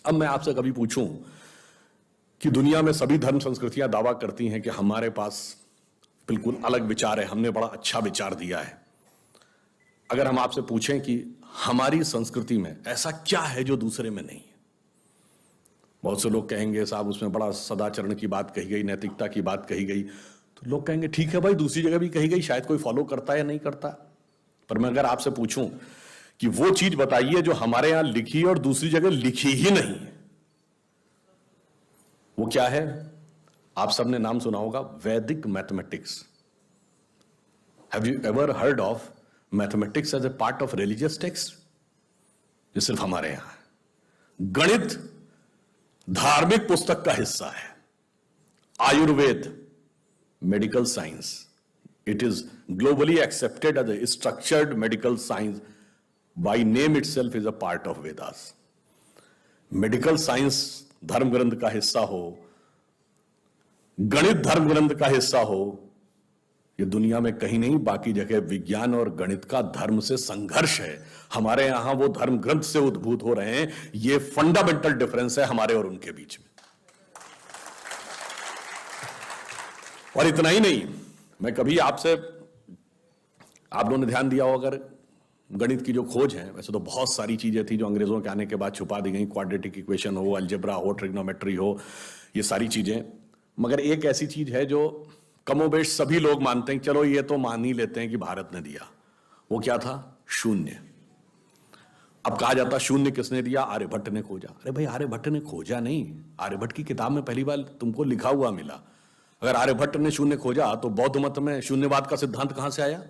अब मैं आपसे कभी पूछूं कि दुनिया में सभी धर्म संस्कृतियां दावा करती हैं कि हमारे पास बिल्कुल अलग विचार है, हमने बड़ा अच्छा विचार दिया है। अगर हम आपसे पूछें कि हमारी संस्कृति में ऐसा क्या है जो दूसरे में नहीं है, बहुत से लोग कहेंगे साहब उसमें बड़ा सदाचरण की बात कही गई, नैतिकता की बात कही गई। तो लोग कहेंगे ठीक है भाई, दूसरी जगह भी कही गई, शायद कोई फॉलो करता है या नहीं करता। पर मैं अगर आपसे पूछूं कि वो चीज बताइए जो हमारे यहां लिखी और दूसरी जगह लिखी ही नहीं है, वो क्या है? आप सबने नाम सुना होगा, Vedic mathematics. Have you ever heard of mathematics as a part of religious text? ये सिर्फ हमारे यहां है। गणित धार्मिक पुस्तक का हिस्सा है। Ayurveda medical science, it is globally accepted as a structured medical science, by name itself is a part of Vedas. Medical science धर्म ग्रंथ का हिस्सा हो, गणित धर्म ग्रंथ का हिस्सा हो, ये दुनिया में कहीं नहीं। बाकी जगह विज्ञान और गणित का धर्म से संघर्ष है, हमारे यहां वो धर्म ग्रंथ से उद्भूत हो रहे हैं। ये फंडामेंटल डिफरेंस है हमारे और उनके बीच में। और इतना ही नहीं, मैं कभी आपसे, आप लोगों ने ध्यान दिया हो अगर, गणित की जो खोज है, वैसे तो बहुत सारी चीजें थी जो अंग्रेजों के आने के बाद छुपा दी गई, क्वाड्रेटिक इक्वेशन हो, अलजेब्रा हो, ट्रिग्नोमेट्री हो, ये सारी चीजें। मगर एक ऐसी चीज है जो कमोबेश सभी लोग मानते हैं, चलो ये तो मान ही लेते हैं कि भारत ने दिया। वो क्या था? शून्य। अब कहा जाता शून्य किसने दिया? आर्यभट्ट ने खोजा। अरे भाई, आर्यभट्ट ने खोजा नहीं, आर्यभट्ट की किताब में पहली बार तुमको लिखा हुआ मिला। अगर आर्यभट्ट ने शून्य खोजा तो बौद्ध मत में शून्यवाद का सिद्धांत कहां से आया?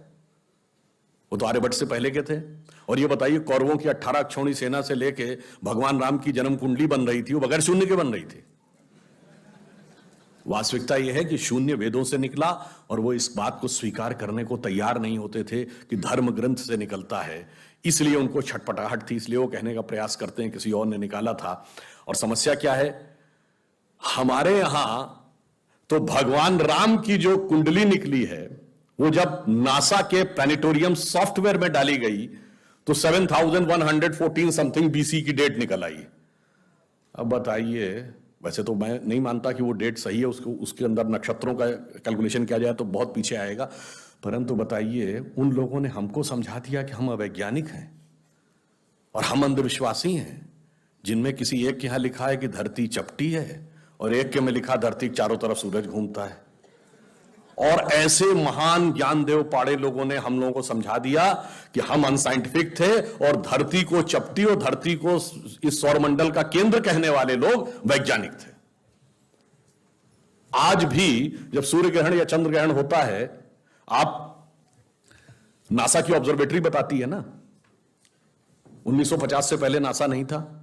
वो तो आर्यभट्ट से पहले के थे। और ये बताइए, कौरवों की 18 अक्षौणी सेना से लेके भगवान राम की जन्म कुंडली बन रही थी, वो बगैर शून्य के बन रही थी। वास्तविकता यह है कि शून्य वेदों से निकला, और वो इस बात को स्वीकार करने को तैयार नहीं होते थे कि धर्म ग्रंथ से निकलता है। इसलिए उनको छटपटाहट थी, इसलिए वो कहने का प्रयास करते हैं किसी और ने निकाला था। और समस्या क्या है? हमारे यहां तो भगवान राम की जो कुंडली निकली है, वो जब नासा के प्लैनेटोरियम सॉफ्टवेयर में डाली गई तो 7114 समथिंग बीसी की डेट निकल आई। अब बताइए, वैसे तो मैं नहीं मानता कि वो डेट सही है, उसके अंदर नक्षत्रों का कैलकुलेशन किया जाए तो बहुत पीछे आएगा, परंतु बताइए, उन लोगों ने हमको समझा दिया कि हम अवैज्ञानिक हैं और हम अंधविश्वासी हैं, जिनमें किसी एक के यहां लिखा है कि धरती चपटी है और एक के में लिखा धरती के चारों तरफ सूरज घूमता है। और ऐसे महान ज्ञानदेव पाड़े लोगों ने हम लोगों को समझा दिया कि हम अनसाइंटिफिक थे और धरती को चपटी और धरती को इस सौरमंडल का केंद्र कहने वाले लोग वैज्ञानिक थे। आज भी जब सूर्य ग्रहण या चंद्र ग्रहण होता है, आप नासा की ऑब्जर्वेटरी बताती है ना, 1950 से पहले नासा नहीं था।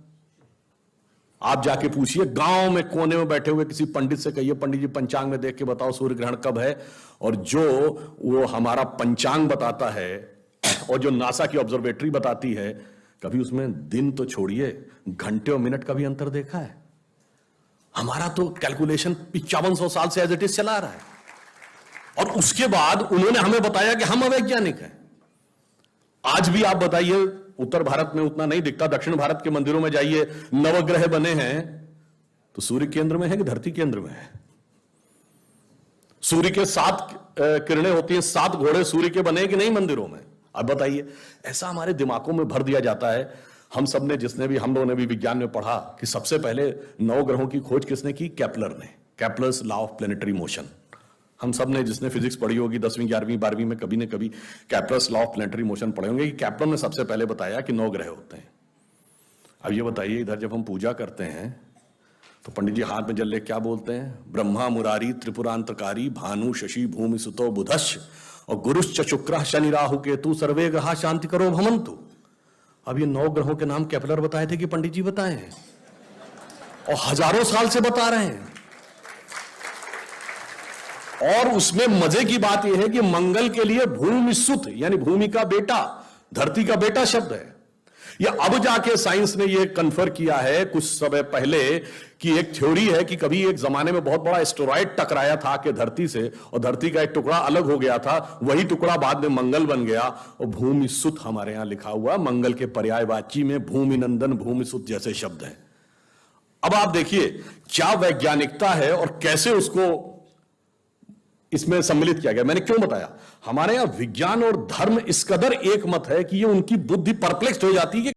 आप जाके पूछिए, गांव में कोने में बैठे हुए किसी पंडित से कहिए, पंडित जी पंचांग में देख के बताओ सूर्य ग्रहण कब है। और जो वो हमारा पंचांग बताता है और जो नासा की ऑब्जर्वेटरी बताती है, कभी उसमें दिन तो छोड़िए, घंटे और मिनट का भी अंतर देखा है? हमारा तो कैलकुलेशन 5500 साल से एज इट इज चला रहा है, और उसके बाद उन्होंने हमें बताया कि हम अवैज्ञानिक हैं। आज भी आप बताइए, उत्तर भारत में उतना नहीं दिखता, दक्षिण भारत के मंदिरों में जाइए, नवग्रह बने हैं तो सूर्य केंद्र में है कि धरती केंद्र में है? सूर्य के 7 किरणें होती हैं, 7 घोड़े सूर्य के बने कि नहीं मंदिरों में? अब बताइए, ऐसा हमारे दिमागों में भर दिया जाता है। हम सब ने, हम लोगों ने भी विज्ञान में पढ़ा कि सबसे पहले 9 ग्रहों की खोज किसने की? केपलर ने। Kepler's law of planetary motion. हम सब ने, जिसने फिजिक्स पढ़ी होगी 10वीं 11वीं 12वीं में, कभी न कभी Kepler's law of planetary motion पढ़े होंगे कि केपलर ने सबसे पहले बताया कि 9 ग्रह होते हैं। अब ये बताइए, इधर जब हम पूजा करते हैं तो पंडित जी हाथ में जल ले क्या बोलते हैं? ब्रह्मा मुरारी त्रिपुरांतकारी भानु शशि भूमि सुतो बुधश्च और गुरुश्च शुक्रः शनि राहु केतु सर्वे ग्रहा शांति करो भवन्तु। अब ये 9 ग्रहों के नाम केपलर बताए थे कि पंडित जी बताए हैं? और हजारों साल से बता रहे हैं। और उसमें मजे की बात यह है कि मंगल के लिए भूमि सुत, यानी भूमि का बेटा, धरती का बेटा शब्द है। या अब जाके साइंस ने यह कन्फर्म किया है कुछ समय पहले कि एक थ्योरी है कि कभी एक जमाने में बहुत बड़ा एस्टेरॉयड टकराया था कि धरती से, और धरती का एक टुकड़ा अलग हो गया था, वही टुकड़ा बाद में मंगल बन गया। और भूमि सुत हमारे यहां लिखा हुआ, मंगल के पर्यायवाची में भूमि नंदन भूमि सुत जैसे शब्द हैं। अब आप देखिए क्या वैज्ञानिकता है और कैसे उसको इसमें सम्मिलित किया गया। मैंने क्यों बताया, हमारे यहां विज्ञान और धर्म इस कदर एक मत है कि ये उनकी बुद्धि परप्लेक्स हो जाती है कि